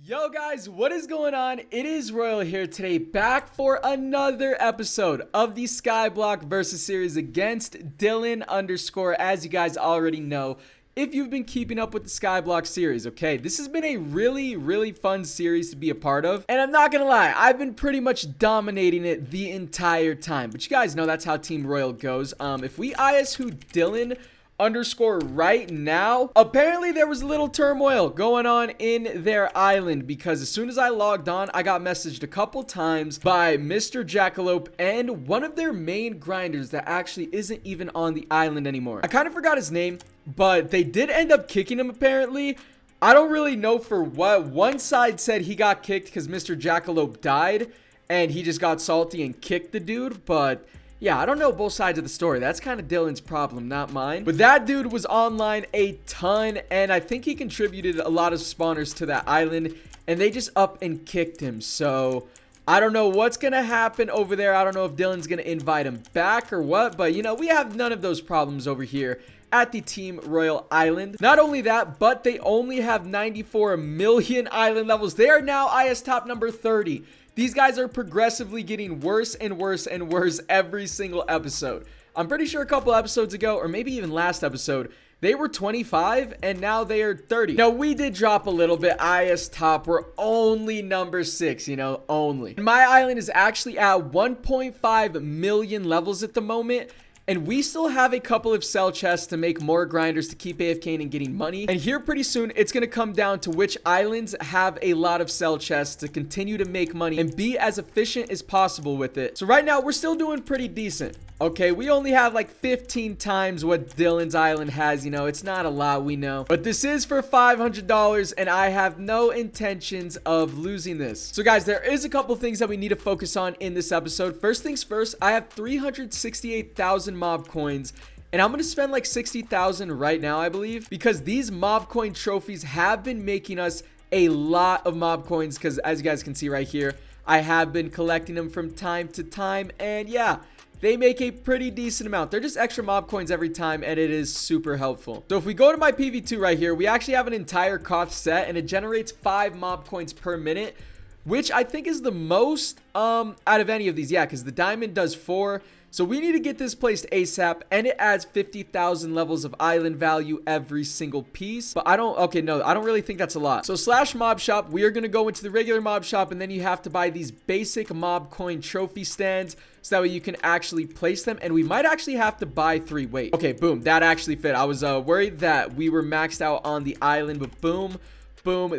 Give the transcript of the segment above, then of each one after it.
Yo guys, what is going on? It is Royal here today, back for another episode of the Skyblock versus series against Dylan _ as you guys already know if you've been keeping up with the Skyblock series. Okay, this has been a really fun series to be a part of, and I'm not gonna lie, I've been pretty much dominating it the entire time, but you guys know that's how Team Royal goes. If we IS who Dylan _ right now, apparently there was a little turmoil going on in their island, because as soon as I logged on, I got messaged a couple times by Mr. Jackalope and one of their main grinders that actually isn't even on the island anymore. I kind of forgot his name, but they did end up kicking him apparently. I don't really know for what. One side said he got kicked because Mr. Jackalope died and he just got salty and kicked the dude, but yeah, I don't know both sides of the story. That's kind of Dylan's problem, not mine. But that dude was online a ton, and I think he contributed a lot of spawners to that island, and they just up and kicked him. So I don't know what's going to happen over there. I don't know if Dylan's going to invite him back or what, but you know, we have none of those problems over here at the Team Royal Island. Not only that, but they only have 94 million island levels. They are now IS top number 30. These guys are progressively getting worse and worse and worse every single episode. I'm pretty sure a couple episodes ago, or maybe even last episode, they were 25 and now they are 30. Now, we did drop a little bit. IS top, we're only number 6, you know, only. My island is actually at 1.5 million levels at the moment. And we still have a couple of sell chests to make more grinders to keep AFKing and getting money. And here pretty soon, it's going to come down to which islands have a lot of sell chests to continue to make money and be as efficient as possible with it. So right now, we're still doing pretty decent. Okay, we only have like 15 times what Dylan's island has. You know, it's not a lot, we know. But this is for $500, and I have no intentions of losing this. So guys, there is a couple things that we need to focus on in this episode. First things first, I have 368,000 mob coins, and I'm going to spend like 60,000 right now, I believe, because these mob coin trophies have been making us a lot of mob coins, because as you guys can see right here, I have been collecting them from time to time, and yeah, they make a pretty decent amount. They're just extra mob coins every time, and it is super helpful. So if we go to my PV2 right here, we actually have an entire Koth set, and it generates 5 mob coins per minute, which I think is the most out of any of these. Yeah, because the diamond does 4. So we need to get this placed ASAP, and it adds 50,000 levels of island value every single piece. But I don't really think that's a lot. So slash mob shop, we are going to go into the regular mob shop, and then you have to buy these basic mob coin trophy stands so that way you can actually place them, and we might actually have to buy 3. Wait, okay, boom, that actually fit. I was worried that we were maxed out on the island, but boom,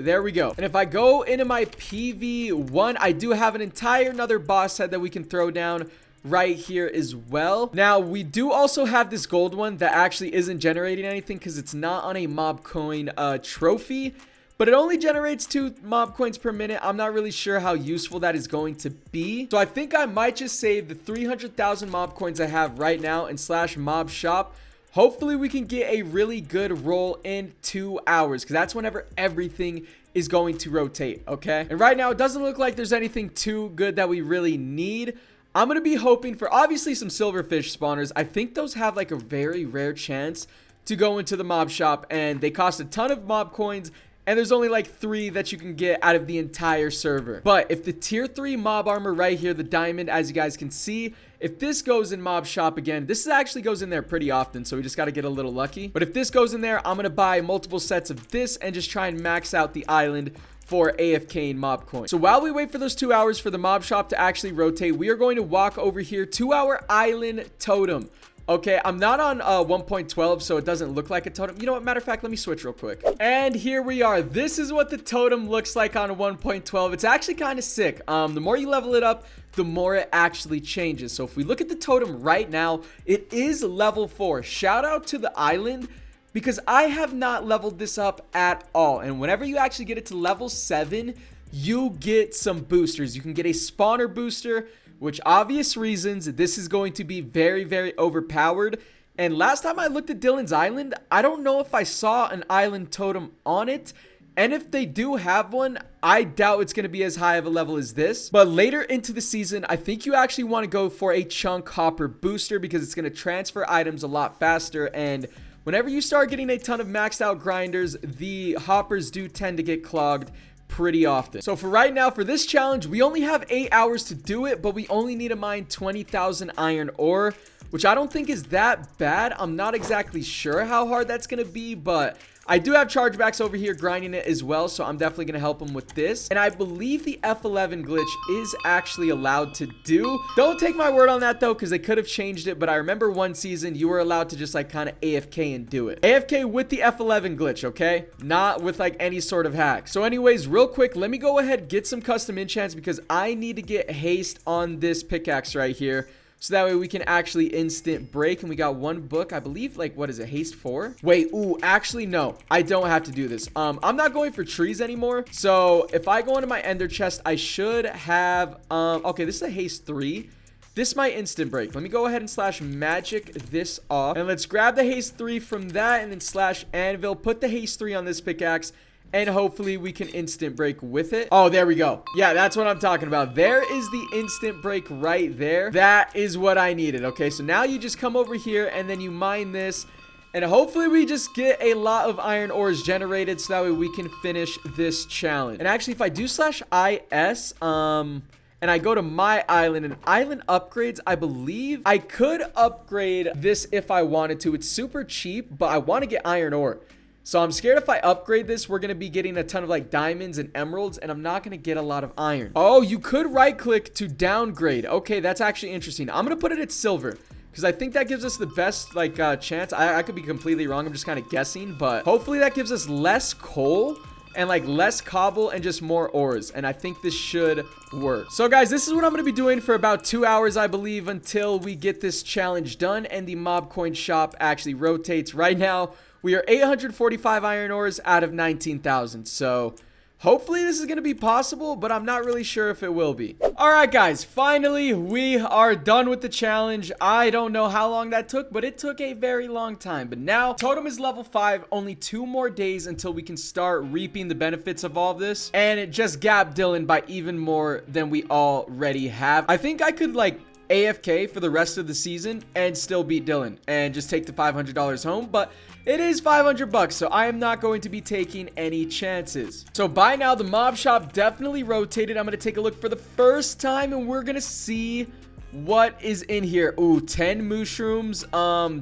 there we go. And if I go into my PV1, I do have an entire another boss head that we can throw down right here as well. Now, we do also have this gold one that actually isn't generating anything because it's not on a mob coin trophy, but it only generates 2 mob coins per minute. I'm not really sure how useful that is going to be. So I think I might just save the 300,000 mob coins I have right now and slash mob shop. Hopefully we can get a really good roll in 2 hours, because that's whenever everything is going to rotate, okay? And right now, it doesn't look like there's anything too good that we really need. I'm going to be hoping for obviously some silverfish spawners. I think those have like a very rare chance to go into the mob shop, and they cost a ton of mob coins, and there's only like 3 that you can get out of the entire server. But if the tier 3 mob armor right here, the diamond, as you guys can see, if this goes in mob shop again, this actually goes in there pretty often, so we just got to get a little lucky. But if this goes in there, I'm going to buy multiple sets of this and just try and max out the island for AFK and mob coin. So while we wait for those 2 hours for the mob shop to actually rotate, we are going to walk over here to our island totem. Okay, I'm not on 1.12, so it doesn't look like a totem. You know what? Matter of fact, let me switch real quick. And here we are. This is what the totem looks like on 1.12. It's actually kind of sick. The more you level it up, the more it actually changes. So if we look at the totem right now, it is level 4. Shout out to the island, because I have not leveled this up at all. And whenever you actually get it to level 7, you get some boosters. You can get a spawner booster, which obvious reasons, this is going to be very overpowered. And last time I looked at Dylan's island, I don't know if I saw an island totem on it. And if they do have one, I doubt it's going to be as high of a level as this. But later into the season, I think you actually want to go for a chunk hopper booster, because it's going to transfer items a lot faster. And whenever you start getting a ton of maxed out grinders, the hoppers do tend to get clogged pretty often. So for right now, for this challenge, we only have 8 hours to do it, but we only need to mine 20,000 iron ore, which I don't think is that bad. I'm not exactly sure how hard that's going to be, but I do have chargebacks over here grinding it as well, so I'm definitely going to help them with this. And I believe the F11 glitch is actually allowed to do. Don't take my word on that, though, because they could have changed it. But I remember one season, you were allowed to just, like, kind of AFK and do it. AFK with the F11 glitch, okay? Not with, like, any sort of hack. So anyways, real quick, let me go ahead, get some custom enchants because I need to get haste on this pickaxe right here. So that way we can actually instant break. And we got one book, I believe, like, what is it, haste 4? Wait, ooh, actually, no, I don't have to do this. I'm not going for trees anymore. So if I go into my ender chest, I should have, okay, this is a haste 3. This might instant break. Let me go ahead and slash magic this off. And let's grab the haste 3 from that and then slash anvil. Put the haste 3 on this pickaxe. And hopefully we can instant break with it. Oh, there we go. Yeah, that's what I'm talking about. There is the instant break right there. That is what I needed. Okay, so now you just come over here and then you mine this. And hopefully we just get a lot of iron ores generated so that way we can finish this challenge. And actually, if I do slash IS, and I go to my island and island upgrades, I believe I could upgrade this if I wanted to. It's super cheap, but I want to get iron ore. So I'm scared if I upgrade this, we're going to be getting a ton of like diamonds and emeralds, and I'm not going to get a lot of iron. Oh, you could right click to downgrade. Okay, that's actually interesting. I'm going to put it at silver because I think that gives us the best like chance. I could be completely wrong. I'm just kind of guessing, but hopefully that gives us less coal and like less cobble and just more ores. And I think this should work. So guys, this is what I'm going to be doing for about 2 hours, I believe, until we get this challenge done and the mob coin shop actually rotates. Right now, we are 845 iron ores out of 19,000. So hopefully this is going to be possible, but I'm not really sure if it will be. All right, guys, finally, we are done with the challenge. I don't know how long that took, but it took a very long time. But now Totem is level 5, only 2 more days until we can start reaping the benefits of all of this. And it just gapped Dylan by even more than we already have. I think I could like AFK for the rest of the season and still beat Dylan and just take the $500 home, but it is 500 bucks, so I am not going to be taking any chances. So by now, the mob shop definitely rotated. I'm going to take a look for the first time, and we're going to see what is in here. Ooh, 10 mushrooms.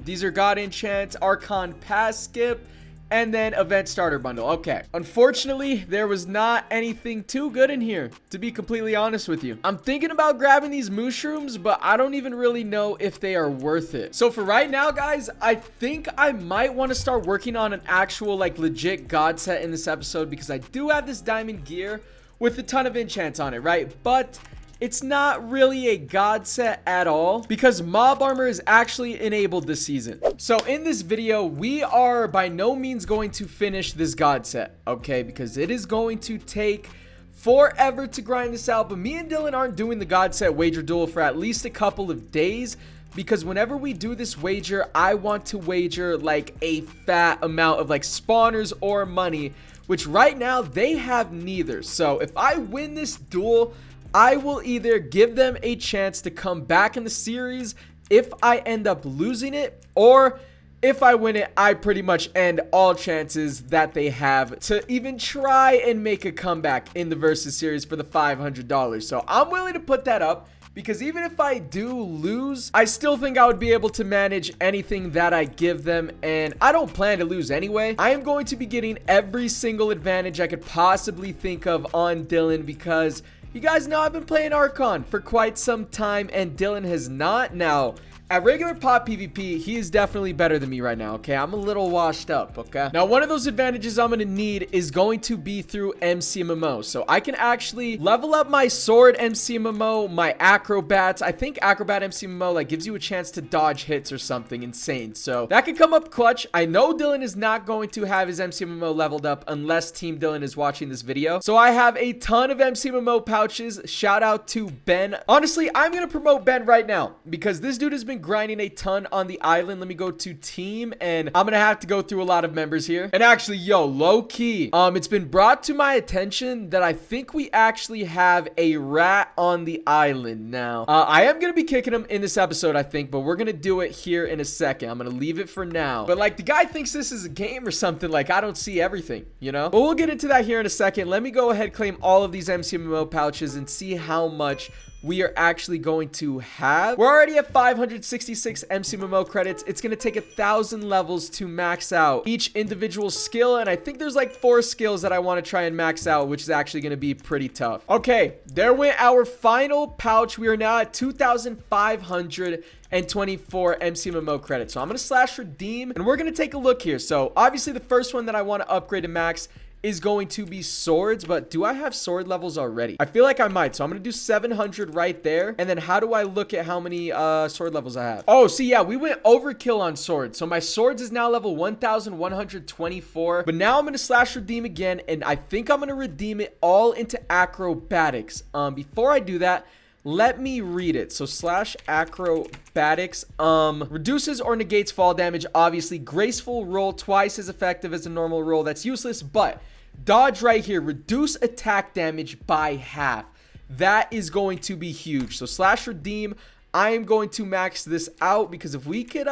These are god enchants, Archon pass skip, and then event starter bundle. Okay. Unfortunately, there was not anything too good in here, to be completely honest with you. I'm thinking about grabbing these mushrooms, but I don't even really know if they are worth it. So for right now, guys, I think I might want to start working on an actual, like, legit god set in this episode because I do have this diamond gear with a ton of enchants on it, right? But it's not really a god set at all because mob armor is actually enabled this season. So in this video, we are by no means going to finish this god set, okay? Because it is going to take forever to grind this out. But me and Dylan aren't doing the god set wager duel for at least a couple of days because whenever we do this wager, I want to wager like a fat amount of like spawners or money, which right now they have neither. So if I win this duel, I will either give them a chance to come back in the series if I end up losing it, or if I win it, I pretty much end all chances that they have to even try and make a comeback in the versus series for the $500. So I'm willing to put that up because even if I do lose, I still think I would be able to manage anything that I give them, and I don't plan to lose anyway. I am going to be getting every single advantage I could possibly think of on Dylan because you guys know I've been playing Archon for quite some time and Dylan has not. Now, at regular pop PvP, he is definitely better than me right now, okay? I'm a little washed up, okay? Now, one of those advantages I'm going to need is going to be through MCMMO. So I can actually level up my sword MCMMO, my acrobats. I think acrobat MCMMO like gives you a chance to dodge hits or something insane. So that could come up clutch. I know Dylan is not going to have his MCMMO leveled up unless Team Dylan is watching this video. So I have a ton of MCMMO pouches. Shout out to Ben. Honestly, I'm going to promote Ben right now because this dude has been been grinding a ton on the island. Let me go to team, and I'm gonna have to go through a lot of members here. And actually, yo, low key, it's been brought to my attention that I think we actually have a rat on the island now. I am gonna be kicking him in this episode, I think, but we're gonna do it here in a second. I'm gonna leave it for now. But like, the guy thinks this is a game or something. Like, I don't see everything, you know? But we'll get into that here in a second. Let me go ahead, claim all of these MCMMO pouches and see how much we are actually going to have. We're already at 566 MCMMO credits. It's going to take 1,000 levels to max out each individual skill, and I think there's like 4 skills that I want to try and max out, which is actually going to be pretty tough. Okay, there went our final pouch. We are now at 2,524 MCMMO credits. So I'm going to slash redeem, and we're going to take a look here. So obviously the first one that I want to upgrade to max is going to be swords, but do I have sword levels already? I feel like I might, so I'm gonna do 700 right there. And then how do I look at how many sword levels I have? Oh, see, yeah, we went overkill on swords. So my swords is now level 1,124, but now I'm gonna slash redeem again, and I think I'm gonna redeem it all into acrobatics. Before I do that, let me read it. So slash acrobatics, reduces or negates fall damage. Obviously, graceful roll twice as effective as a normal roll. That's useless, but dodge right here, reduce attack damage by half. That is going to be huge. So slash redeem, I am going to max this out, because if we could,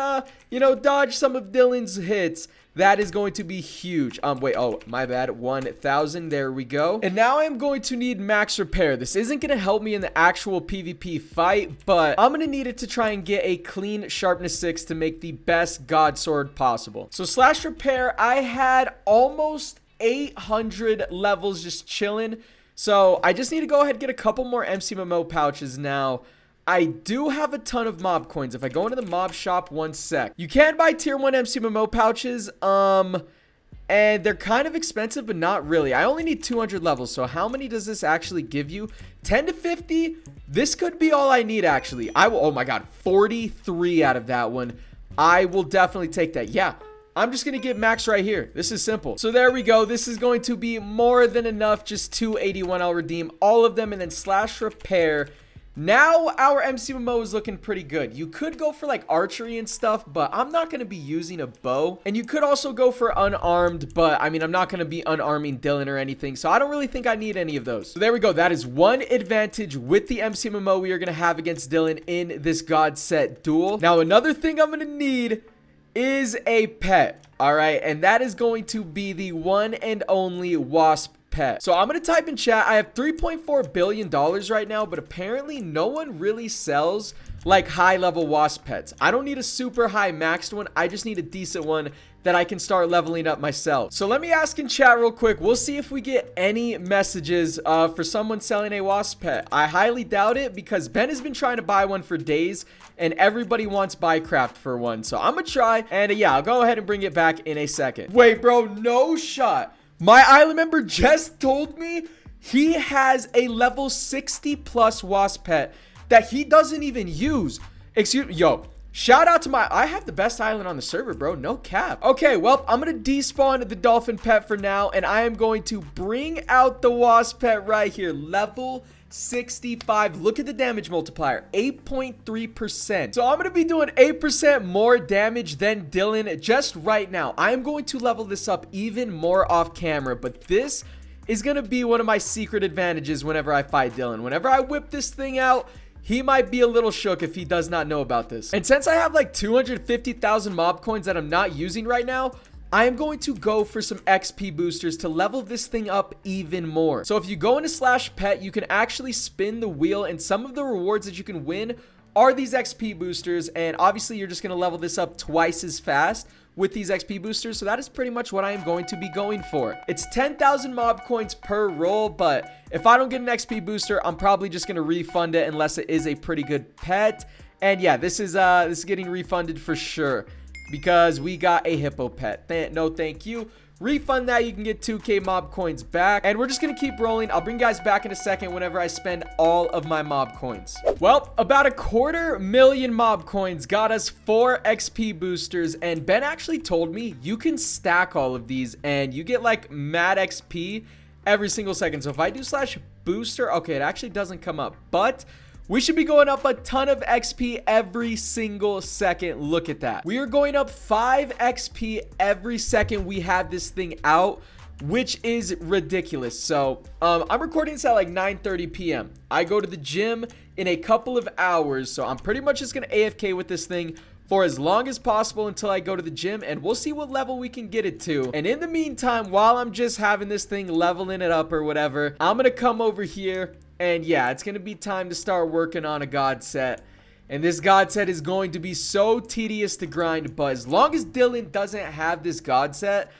you know, dodge some of Dylan's hits, that is going to be huge. Wait, oh, my bad. 1,000. There we go. And now I'm going to need max repair. This isn't going to help me in the actual PvP fight, but I'm going to need it to try and get a clean sharpness 6 to make the best god sword possible. So slash repair, I had almost 800 levels just chilling. So I just need to go ahead and get a couple more MCMMO pouches now. I do have a ton of mob coins. If I go into the mob shop, 1 sec. You can buy tier 1 MCMMO pouches, and they're kind of expensive, but not really. I only need 200 levels, so how many does this actually give you? 10 to 50? This could be all I need, actually. Oh my god, 43 out of that one. I will definitely take that. Yeah. I'm just going to get max right here. This is simple. So there we go. This is going to be more than enough. Just 281. I'll redeem all of them and then slash repair. Now our MCMMO is looking pretty good. You could go for like archery and stuff, but I'm not going to be using a bow. And you could also go for unarmed, but I mean, I'm not going to be unarming Dylan or anything. So I don't really think I need any of those. So there we go. That is one advantage with the MCMMO we are going to have against Dylan in this God set duel. Now, another thing I'm going to need is a pet. All right. And that is going to be the one and only wasp pet. So I'm going to type in chat. I have $3.4 billion right now, but apparently no one really sells like high level wasp pets. I don't need a super high maxed one. I just need a decent one that I can start leveling up myself. So let me ask in chat real quick. We'll see if we get any messages for someone selling a wasp pet. I highly doubt it, because Ben has been trying to buy one for days and everybody wants Buycraft for one. So I'm gonna try, and yeah, I'll go ahead and bring it back in a second. Wait, bro, no shot. My island member just told me he has a level 60 plus wasp pet that he doesn't even use. Excuse me, yo. Shout out to I have the best island on the server, bro. No cap. Okay, well, I'm going to despawn the dolphin pet for now, and I am going to bring out the wasp pet right here. Level 65. Look at the damage multiplier, 8.3%. So I'm going to be doing 8% more damage than Dylan just right now. I am going to level this up even more off camera, but this is going to be one of my secret advantages whenever I fight Dylan. Whenever I whip this thing out, he might be a little shook if he does not know about this. And since I have like 250,000 mob coins that I'm not using right now, I am going to go for some XP boosters to level this thing up even more. So if you go into slash pet, you can actually spin the wheel, and some of the rewards that you can win are these XP boosters. And obviously you're just going to level this up twice as fast with these XP boosters. So that is pretty much what I am going to be going for. It's 10,000 mob coins per roll, but if I don't get an XP booster, I'm probably just going to refund it unless it is a pretty good pet. And yeah, this is getting refunded for sure, because we got a hippo pet. No, thank you. Refund that. You can get 2k mob coins back, and we're just gonna keep rolling. I'll bring you guys back in a second whenever I spend all of my mob coins. Well, about 250,000 mob coins got us 4 XP boosters, and Ben actually told me you can stack all of these and you get like mad XP every single second. So if I do slash booster, okay, it actually doesn't come up, but we should be going up a ton of XP every single second. Look at that. We are going up 5 XP every second we have this thing out, which is ridiculous. So I'm recording this at like 9:30 p.m. I go to the gym in a couple of hours, so I'm pretty much just gonna AFK with this thing for as long as possible until I go to the gym, and we'll see what level we can get it to. And in the meantime, while I'm just having this thing leveling it up or whatever, I'm gonna come over here, and yeah, it's gonna be time to start working on a god set. And this god set is going to be so tedious to grind, but as long as Dylan doesn't have this god set,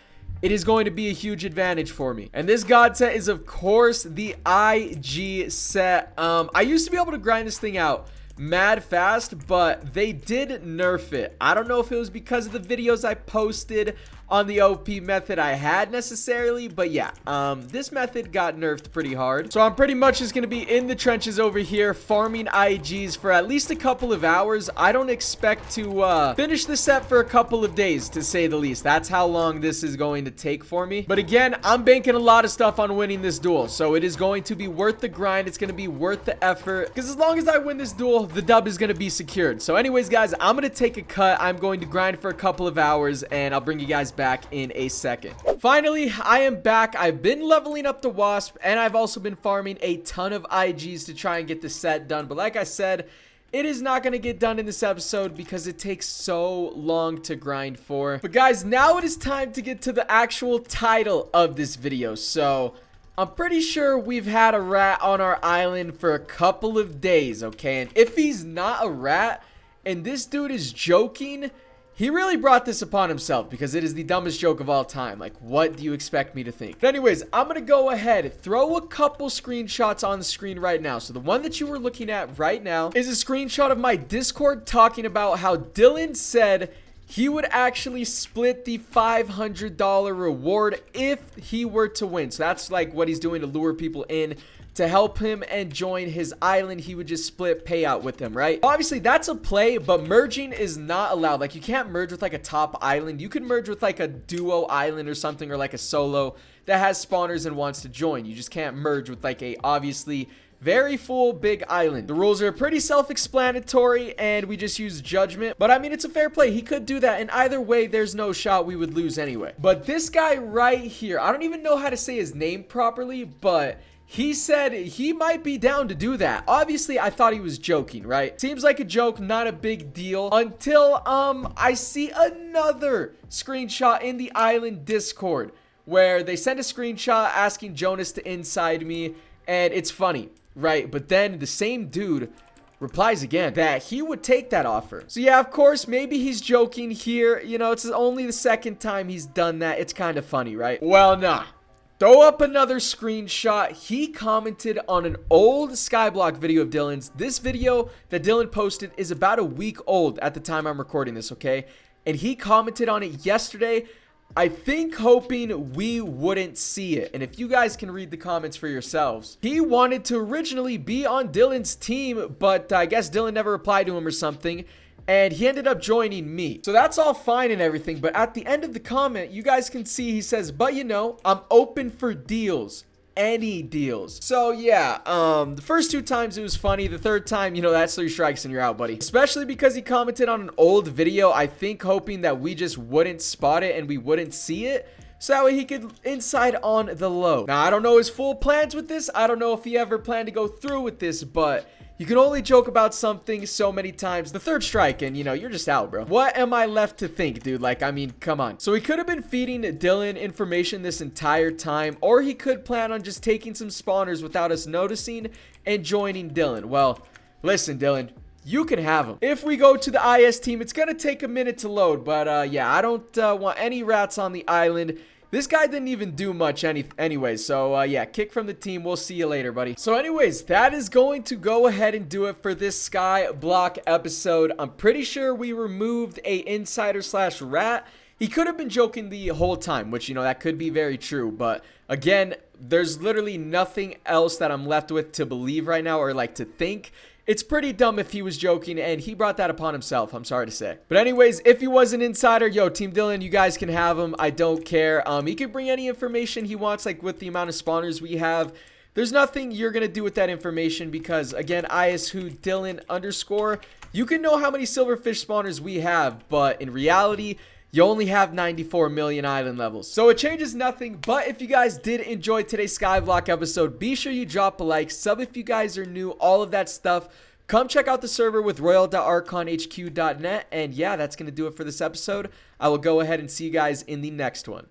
it is going to be a huge advantage for me. And this god set is, of course, the IG set. I used to be able to grind this thing out mad fast, but they did nerf it. I don't know if it was because of the videos I posted on the OP method I had necessarily, but yeah, this method got nerfed pretty hard. So I'm pretty much just gonna be in the trenches over here farming IGs for at least a couple of hours. I don't expect to finish the set for a couple of days, to say the least. That's how long this is going to take for me. But again, I'm banking a lot of stuff on winning this duel, so it is going to be worth the grind. It's gonna be worth the effort, because as long as I win this duel, the dub is gonna be secured. So anyways, guys, I'm gonna take a cut. I'm going to grind for a couple of hours, and I'll bring you guys back in a second. Finally, I am back. I've been leveling up the Wasp, and I've also been farming a ton of IGs to try and get the set done. But like I said, it is not going to get done in this episode because it takes so long to grind for. But guys, now it is time to get to the actual title of this video. So I'm pretty sure we've had a rat on our island for a couple of days, okay? And if he's not a rat and this dude is joking, he really brought this upon himself, because it is the dumbest joke of all time. Like, what do you expect me to think? But anyways, I'm gonna go ahead, throw a couple screenshots on the screen right now. So the one that you were looking at right now is a screenshot of my Discord talking about how Dylan said he would actually split the $500 reward if he were to win. So that's like what he's doing to lure people in to help him and join his island. He would just split payout with them, right? Obviously, that's a play, but merging is not allowed. Like, you can't merge with like a top island. You can merge with like a duo island or something, or like a solo that has spawners and wants to join. You just can't merge with like a obviously very full big island. The rules are pretty self-explanatory, and we just use judgment. But I mean, it's a fair play. He could do that, and either way, there's no shot we would lose anyway. But this guy right here, I don't even know how to say his name properly, but he said he might be down to do that. Obviously, I thought he was joking, right? Seems like a joke, not a big deal, until I see another screenshot in the island Discord where they send a screenshot asking Jonas to inside me, and it's funny, right? But then the same dude replies again that he would take that offer. So yeah, of course, maybe he's joking here. You know, it's only the second time he's done that. It's kind of funny, right? Well, nah. Throw up another screenshot. He commented on an old Skyblock video of Dylan's. This video that Dylan posted is about a week old at the time I'm recording this, okay? And he commented on it yesterday, I think hoping we wouldn't see it. And if you guys can read the comments for yourselves, he wanted to originally be on Dylan's team, but I guess Dylan never replied to him or something, and he ended up joining me. So that's all fine and everything, but at the end of the comment, you guys can see he says, but you know, I'm open for deals. Any deals. So yeah, the first 2 times it was funny. The third time, you know, that's 3 strikes and you're out, buddy. Especially because he commented on an old video, I think hoping that we just wouldn't spot it and we wouldn't see it, so that way he could inside on the low. Now, I don't know his full plans with this. I don't know if he ever planned to go through with this, but you can only joke about something so many times. The 3rd strike and, you know, you're just out, bro. What am I left to think, dude? Like, I mean, come on. So he could have been feeding Dylan information this entire time, or he could plan on just taking some spawners without us noticing and joining Dylan. Well, listen, Dylan, you can have him. If we go to the IS team, it's gonna take a minute to load, but yeah, I don't want any rats on the island. This guy didn't even do much anyway, so yeah, kick from the team. We'll see you later, buddy. So anyways, that is going to go ahead and do it for this Skyblock episode. I'm pretty sure we removed a insider slash rat. He could have been joking the whole time, which, you know, that could be very true. But again, there's literally nothing else that I'm left with to believe right now, or like to think. It's pretty dumb if he was joking, and he brought that upon himself, I'm sorry to say. But anyways, if he was an insider, yo, Team Dylan, you guys can have him. I don't care. He can bring any information he wants, like with the amount of spawners we have. there's nothing you're going to do with that information because, again, ISWho Dylan underscore, you can know how many silverfish spawners we have, but in reality, you only have 94 million island levels. So it changes nothing, but if you guys did enjoy today's Skyblock episode, be sure you drop a like, sub if you guys are new, all of that stuff. Come check out the server with royal.archonhq.net, and yeah, that's going to do it for this episode. I will go ahead and see you guys in the next one.